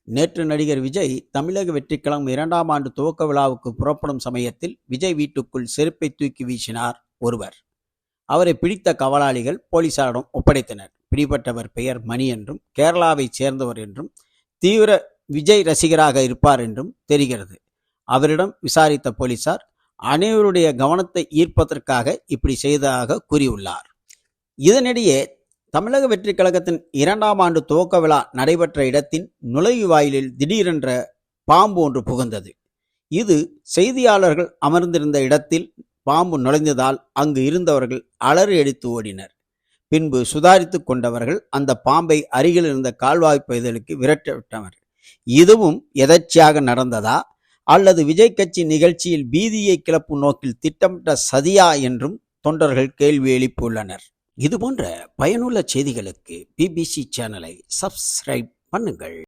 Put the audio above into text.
நேற்று நடிகர் விஜய் தமிழக வெற்றிக்கழகம் 2ஆம் ஆண்டு துவக்க விழாவுக்கு புறப்படும் சமயத்தில் விஜய் வீட்டுக்குள் செருப்பை தூக்கி வீசினார் ஒருவர். அவரை பிடித்த காவலாளிகள் போலீசாரிடம் ஒப்படைத்தனர். பிடிபட்டவர் பெயர் மணி என்றும் கேரளாவைச் சேர்ந்தவர் என்றும் தீவிர விஜய் ரசிகராக இருப்பார் என்றும் தெரிகிறது. அவரிடம் விசாரித்த போலீசார் அனைவருடைய கவனத்தை ஈர்ப்பதற்காக இப்படி செய்ததாக கூறியுள்ளார். இதனிடையே தமிழக வெற்றிக் கழகத்தின் 2ஆம் ஆண்டு துவக்க விழா நடைபெற்ற இடத்தின் நுழைவு வாயிலில் திடீரென்ற பாம்பு ஒன்று புகுந்தது. இது செய்தியாளர்கள் அமர்ந்திருந்த இடத்தில் பாம்பு நுழைந்ததால் அங்கு இருந்தவர்கள் அலறி அடித்து ஓடினர். பின்பு சுதாரித்து கொண்டவர்கள் அந்த பாம்பை அருகில் இருந்த கால்வாய் பகுதிகளுக்கு விரட்டிவிட்டனர். இதுவும் எதர்ச்சியாக நடந்ததா அல்லது விஜய் கட்சி நிகழ்ச்சியில் பீதியை கிளப்பும் நோக்கில் திட்டமிட்ட சதியா என்றும் தொண்டர்கள் கேள்வி எழுப்பியுள்ளனர். இதுபோன்ற பயனுள்ள செய்திகளுக்கு BBC சேனலை சப்ஸ்கிரைப் பண்ணுங்கள்.